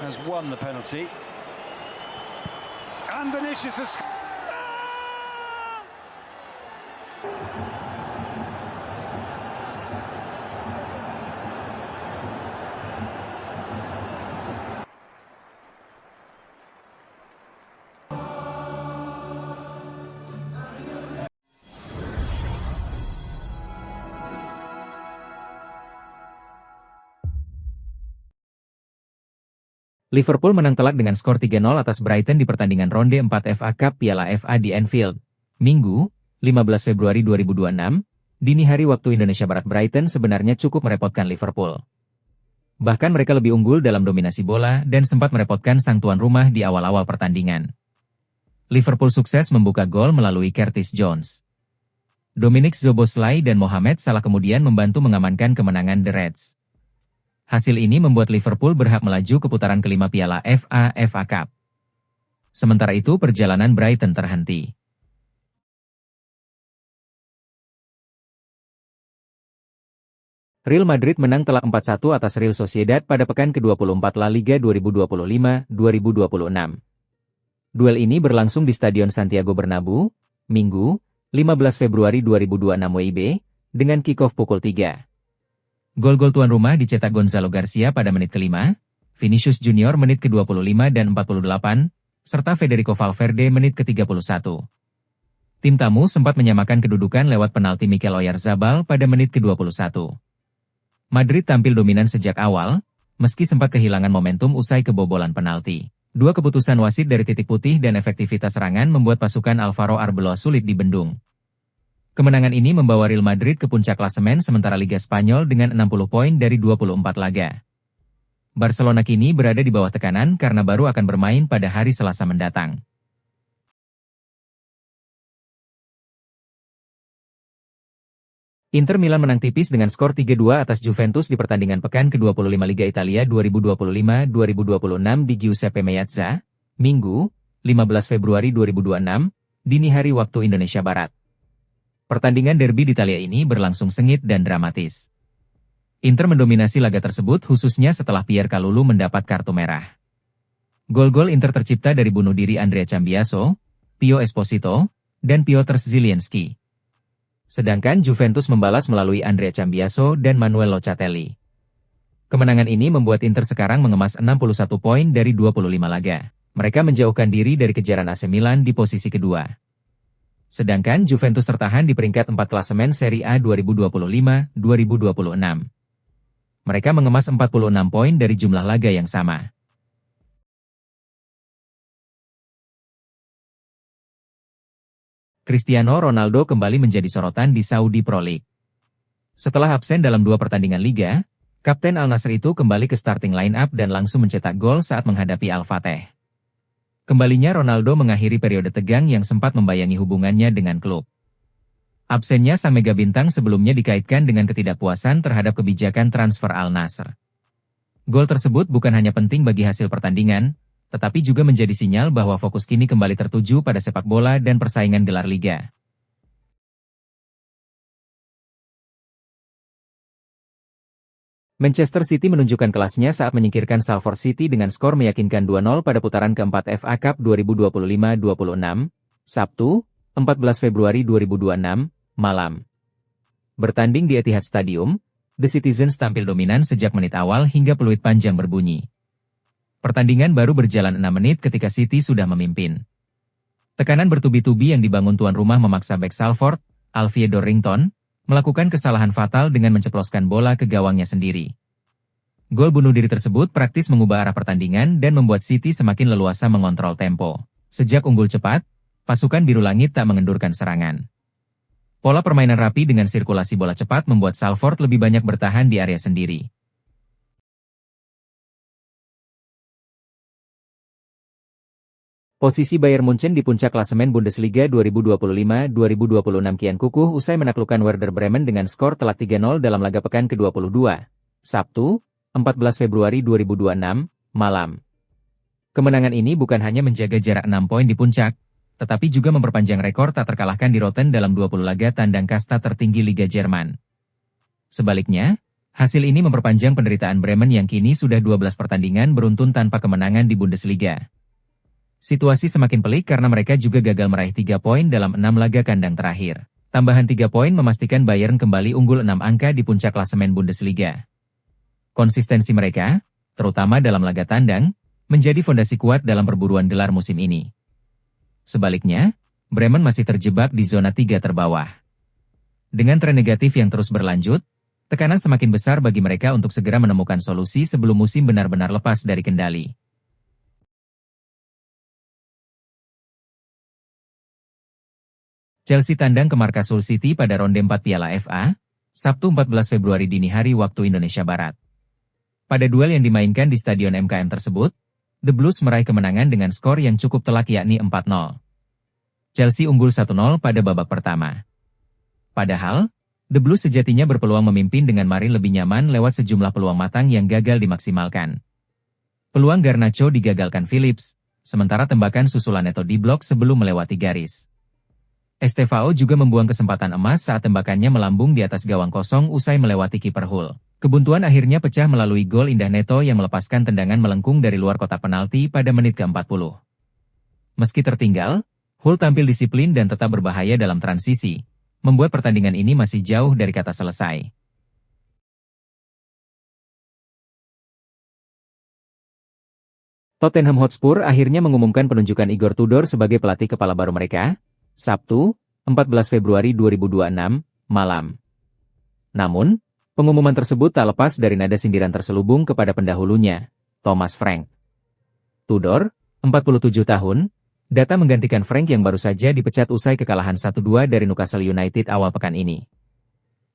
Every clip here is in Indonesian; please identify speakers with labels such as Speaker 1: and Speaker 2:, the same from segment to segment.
Speaker 1: has won the penalty. And Vinicius has...
Speaker 2: Liverpool menang telak dengan skor 3-0 atas Brighton di pertandingan ronde 4 FA Cup Piala FA di Anfield. Minggu, 15 Februari 2026, dini hari waktu Indonesia Barat. Brighton sebenarnya cukup merepotkan Liverpool. Bahkan mereka lebih unggul dalam dominasi bola dan sempat merepotkan sang tuan rumah di awal-awal pertandingan. Liverpool sukses membuka gol melalui Curtis Jones. Dominic Szoboszlai dan Mohamed Salah kemudian membantu mengamankan kemenangan The Reds. Hasil ini membuat Liverpool berhak melaju ke putaran kelima Piala FA Cup. Sementara itu perjalanan Brighton terhenti. Real Madrid menang telak 4-1 atas Real Sociedad pada pekan ke-24 La Liga 2025-2026. Duel ini berlangsung di Stadion Santiago Bernabeu, Minggu, 15 Februari 2026 WIB, dengan kick-off pukul 3. Gol-gol tuan rumah dicetak Gonzalo Garcia pada menit ke-5, Vinicius Junior menit ke-25 dan 48, serta Federico Valverde menit ke-31. Tim tamu sempat menyamakan kedudukan lewat penalti Mikel Oyarzabal pada menit ke-21. Madrid tampil dominan sejak awal, meski sempat kehilangan momentum usai kebobolan penalti. Dua keputusan wasit dari titik putih dan efektivitas serangan membuat pasukan Alvaro Arbeloa sulit dibendung. Kemenangan ini membawa Real Madrid ke puncak klasemen sementara Liga Spanyol dengan 60 poin dari 24 laga. Barcelona kini berada di bawah tekanan karena baru akan bermain pada hari Selasa mendatang. Inter Milan menang tipis dengan skor 3-2 atas Juventus di pertandingan pekan ke-25 Liga Italia 2025-2026 di Giuseppe Meazza, Minggu, 15 Februari 2026, dini hari waktu Indonesia Barat. Pertandingan derby di Italia ini berlangsung sengit dan dramatis. Inter mendominasi laga tersebut khususnya setelah Pierre Kalulu mendapat kartu merah. Gol-gol Inter tercipta dari bunuh diri Andrea Cambiaso, Pio Esposito, dan Piotr Zielinski. Sedangkan Juventus membalas melalui Andrea Cambiaso dan Manuel Locatelli. Kemenangan ini membuat Inter sekarang mengemas 61 poin dari 25 laga. Mereka menjauhkan diri dari kejaran AC Milan di posisi kedua. Sedangkan Juventus tertahan di peringkat 4 klasemen Serie A 2025-2026. Mereka mengemas 46 poin dari jumlah laga yang sama. Cristiano Ronaldo kembali menjadi sorotan di Saudi Pro League. Setelah absen dalam 2 pertandingan liga, Kapten Al Nassr itu kembali ke starting line-up dan langsung mencetak gol saat menghadapi Al Fateh. Kembalinya Ronaldo mengakhiri periode tegang yang sempat membayangi hubungannya dengan klub. Absennya sang mega bintang sebelumnya dikaitkan dengan ketidakpuasan terhadap kebijakan transfer Al Nassr. Gol tersebut bukan hanya penting bagi hasil pertandingan, tetapi juga menjadi sinyal bahwa fokus kini kembali tertuju pada sepak bola dan persaingan gelar liga. Manchester City menunjukkan kelasnya saat menyingkirkan Salford City dengan skor meyakinkan 2-0 pada putaran keempat FA Cup 2025-26, Sabtu, 14 Februari 2026, malam. Bertanding di Etihad Stadium, The Citizens tampil dominan sejak menit awal hingga peluit panjang berbunyi. Pertandingan baru berjalan 6 menit ketika City sudah memimpin. Tekanan bertubi-tubi yang dibangun tuan rumah memaksa bek Salford, Alfie Dorrington, melakukan kesalahan fatal dengan menceploskan bola ke gawangnya sendiri. Gol bunuh diri tersebut praktis mengubah arah pertandingan dan membuat City semakin leluasa mengontrol tempo. Sejak unggul cepat, pasukan biru langit tak mengendurkan serangan. Pola permainan rapi dengan sirkulasi bola cepat membuat Salford lebih banyak bertahan di area sendiri. Posisi Bayern Munchen di puncak klasemen Bundesliga 2025-2026 kian kukuh usai menaklukkan Werder Bremen dengan skor telak 3-0 dalam laga pekan ke-22, Sabtu, 14 Februari 2026, malam. Kemenangan ini bukan hanya menjaga jarak 6 poin di puncak, tetapi juga memperpanjang rekor tak terkalahkan di Rotten dalam 20 laga tandang kasta tertinggi Liga Jerman. Sebaliknya, Hasil ini memperpanjang penderitaan Bremen yang kini sudah 12 pertandingan beruntun tanpa kemenangan di Bundesliga. Situasi semakin pelik karena mereka juga gagal meraih 3 poin dalam 6 laga kandang terakhir. Tambahan 3 poin memastikan Bayern kembali unggul 6 angka di puncak klasemen Bundesliga. Konsistensi mereka, terutama dalam laga tandang, menjadi fondasi kuat dalam perburuan gelar musim ini. Sebaliknya, Bremen masih terjebak di zona 3 terbawah. Dengan tren negatif yang terus berlanjut, tekanan semakin besar bagi mereka untuk segera menemukan solusi sebelum musim benar-benar lepas dari kendali. Chelsea tandang ke markas Hull City pada ronde 4 Piala FA, Sabtu 14 Februari dini hari waktu Indonesia Barat. Pada duel yang dimainkan di Stadion MKM tersebut, The Blues meraih kemenangan dengan skor yang cukup telak yakni 4-0. Chelsea unggul 1-0 pada babak pertama. Padahal, The Blues sejatinya berpeluang memimpin dengan margin lebih nyaman lewat sejumlah peluang matang yang gagal dimaksimalkan. Peluang Garnacho digagalkan Phillips, sementara tembakan susulan Neto diblok sebelum melewati garis. Estevao juga membuang kesempatan emas saat tembakannya melambung di atas gawang kosong usai melewati kiper Hull. Kebuntuan akhirnya pecah melalui gol indah Neto yang melepaskan tendangan melengkung dari luar kotak penalti pada menit ke-40. Meski tertinggal, Hull tampil disiplin dan tetap berbahaya dalam transisi, membuat pertandingan ini masih jauh dari kata selesai. Tottenham Hotspur akhirnya mengumumkan penunjukan Igor Tudor sebagai pelatih kepala baru mereka, Sabtu, 14 Februari 2026, malam. Namun, pengumuman tersebut tak lepas dari nada sindiran terselubung kepada pendahulunya, Thomas Frank. Tudor, 47 tahun, data menggantikan Frank yang baru saja dipecat usai kekalahan 1-2 dari Newcastle United awal pekan ini.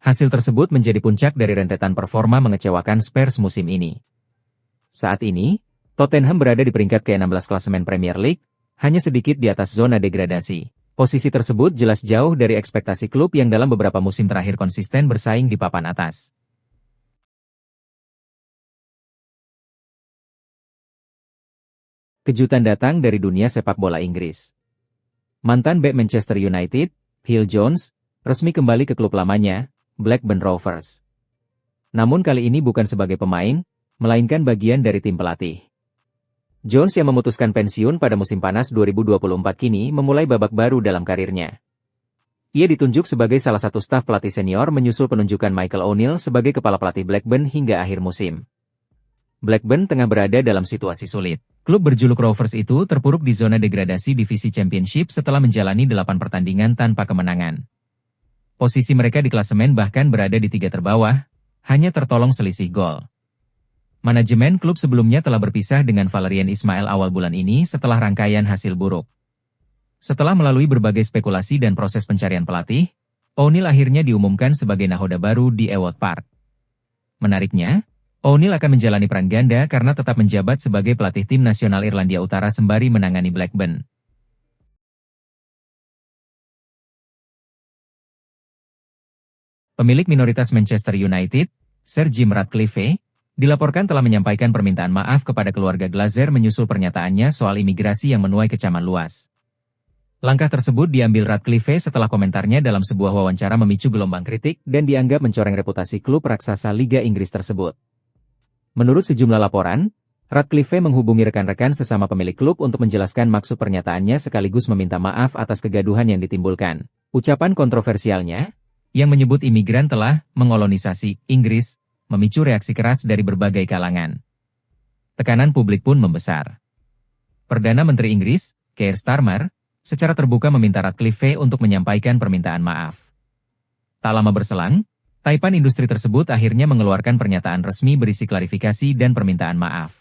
Speaker 2: Hasil tersebut menjadi puncak dari rentetan performa mengecewakan Spurs musim ini. Saat ini, Tottenham berada di peringkat ke-16 klasemen Premier League, hanya sedikit di atas zona degradasi. Posisi tersebut jelas jauh dari ekspektasi klub yang dalam beberapa musim terakhir konsisten bersaing di papan atas. Kejutan datang dari dunia sepak bola Inggris. Mantan bek Manchester United, Phil Jones, resmi kembali ke klub lamanya, Blackburn Rovers. Namun kali ini bukan sebagai pemain, melainkan bagian dari tim pelatih. Jones yang memutuskan pensiun pada musim panas 2024 kini memulai babak baru dalam karirnya. Ia ditunjuk sebagai salah satu staf pelatih senior menyusul penunjukan Michael O'Neill sebagai kepala pelatih Blackburn hingga akhir musim. Blackburn tengah berada dalam situasi sulit. Klub berjuluk Rovers itu terpuruk di zona degradasi divisi Championship setelah menjalani 8 pertandingan tanpa kemenangan. Posisi mereka di klasemen bahkan berada di 3 terbawah, hanya tertolong selisih gol. Manajemen klub sebelumnya telah berpisah dengan Valérien Ismaël awal bulan ini setelah rangkaian hasil buruk. Setelah melalui berbagai spekulasi dan proses pencarian pelatih, O'Neill akhirnya diumumkan sebagai nahoda baru di Ewood Park. Menariknya, O'Neill akan menjalani peran ganda karena tetap menjabat sebagai pelatih tim nasional Irlandia Utara sembari menangani Blackburn. Pemilik minoritas Manchester United, Sir Jim Ratcliffe, dilaporkan telah menyampaikan permintaan maaf kepada keluarga Glazer menyusul pernyataannya soal imigrasi yang menuai kecaman luas. Langkah tersebut diambil Ratcliffe setelah komentarnya dalam sebuah wawancara memicu gelombang kritik dan dianggap mencoreng reputasi klub raksasa Liga Inggris tersebut. Menurut sejumlah laporan, Ratcliffe menghubungi rekan-rekan sesama pemilik klub untuk menjelaskan maksud pernyataannya sekaligus meminta maaf atas kegaduhan yang ditimbulkan. Ucapan kontroversialnya, yang menyebut imigran telah mengolonisasi Inggris, memicu reaksi keras dari berbagai kalangan. Tekanan publik pun membesar. Perdana Menteri Inggris, Keir Starmer, secara terbuka meminta Ratcliffe untuk menyampaikan permintaan maaf. Tak lama berselang, Taipan industri tersebut akhirnya mengeluarkan pernyataan resmi berisi klarifikasi dan permintaan maaf.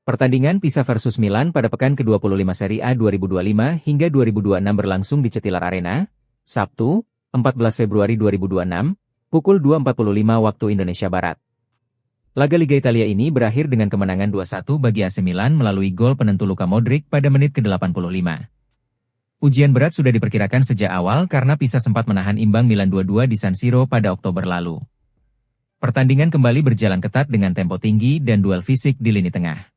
Speaker 2: Pertandingan Pisa versus Milan pada pekan ke-25 Serie A 2025 hingga 2026 berlangsung di Cetilar Arena, Sabtu, 14 Februari 2026, pukul 2.45 waktu Indonesia Barat. Laga Liga Italia ini berakhir dengan kemenangan 2-1 bagi AC Milan melalui gol penentu Luka Modric pada menit ke-85. Ujian berat sudah diperkirakan sejak awal karena Pisa sempat menahan imbang Milan 2-2 di San Siro pada Oktober lalu. Pertandingan kembali berjalan ketat dengan tempo tinggi dan duel fisik di lini tengah.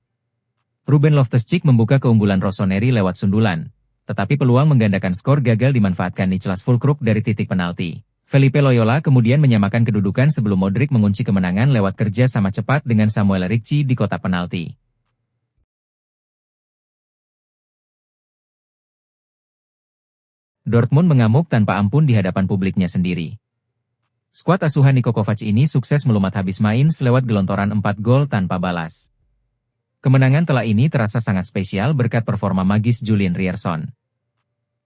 Speaker 2: Ruben Loftus-Cheek membuka keunggulan Rossoneri lewat sundulan, Tetapi peluang menggandakan skor gagal dimanfaatkan Niklas Füllkrug dari titik penalti. Felipe Loyola kemudian menyamakan kedudukan sebelum Modric mengunci kemenangan lewat kerja sama cepat dengan Samuel Ricci di kotak penalti. Dortmund mengamuk tanpa ampun di hadapan publiknya sendiri. Skuad asuhan Niko Kovac ini sukses melumat habis main lewat gelontoran 4 gol tanpa balas. Kemenangan telak ini terasa sangat spesial berkat performa magis Julian Ryerson.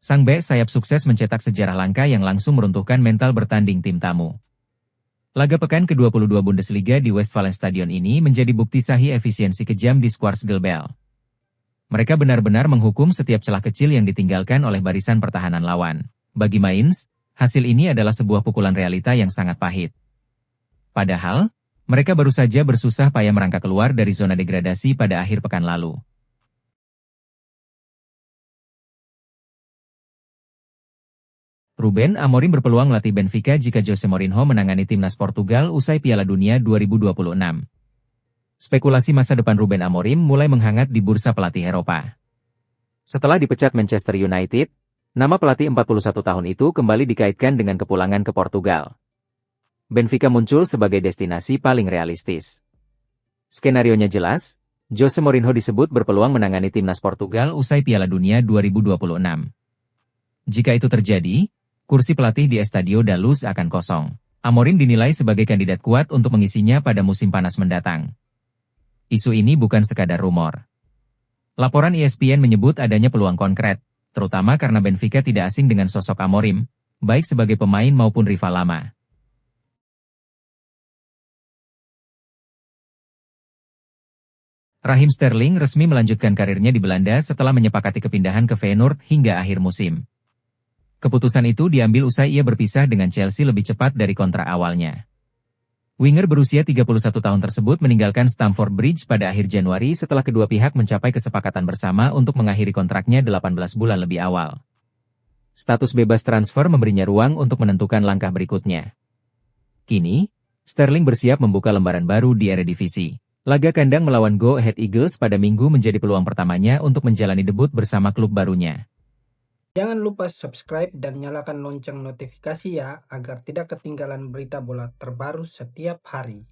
Speaker 2: Sang bek sayap sukses mencetak sejarah langka yang langsung meruntuhkan mental bertanding tim tamu. Laga pekan ke-22 Bundesliga di Westfalenstadion ini menjadi bukti sahih efisiensi kejam di Schwarzgelb. Mereka benar-benar menghukum setiap celah kecil yang ditinggalkan oleh barisan pertahanan lawan. Bagi Mainz, hasil ini adalah sebuah pukulan realita yang sangat pahit. Padahal, mereka baru saja bersusah payah merangkak keluar dari zona degradasi pada akhir pekan lalu. Ruben Amorim berpeluang melatih Benfica jika Jose Mourinho menangani timnas Portugal usai Piala Dunia 2026. Spekulasi masa depan Ruben Amorim mulai menghangat di bursa pelatih Eropa. Setelah dipecat Manchester United, nama pelatih 41 tahun itu kembali dikaitkan dengan kepulangan ke Portugal. Benfica muncul sebagai destinasi paling realistis. Skenarionya jelas, Jose Mourinho disebut berpeluang menangani timnas Portugal usai Piala Dunia 2026. Jika itu terjadi, kursi pelatih di Estadio da Luz akan kosong. Amorim dinilai sebagai kandidat kuat untuk mengisinya pada musim panas mendatang. Isu ini bukan sekadar rumor. Laporan ESPN menyebut adanya peluang konkret, terutama karena Benfica tidak asing dengan sosok Amorim, baik sebagai pemain maupun rival lama. Raheem Sterling resmi melanjutkan karirnya di Belanda setelah menyepakati kepindahan ke Feyenoord hingga akhir musim. Keputusan itu diambil usai ia berpisah dengan Chelsea lebih cepat dari kontrak awalnya. Winger berusia 31 tahun tersebut meninggalkan Stamford Bridge pada akhir Januari setelah kedua pihak mencapai kesepakatan bersama untuk mengakhiri kontraknya 18 bulan lebih awal. Status bebas transfer memberinya ruang untuk menentukan langkah berikutnya. Kini, Sterling bersiap membuka lembaran baru di Eredivisie. Laga kandang melawan Go Ahead Eagles pada Minggu menjadi peluang pertamanya untuk menjalani debut bersama klub barunya.
Speaker 3: Jangan lupa subscribe dan nyalakan lonceng notifikasi ya, agar tidak ketinggalan berita bola terbaru setiap hari.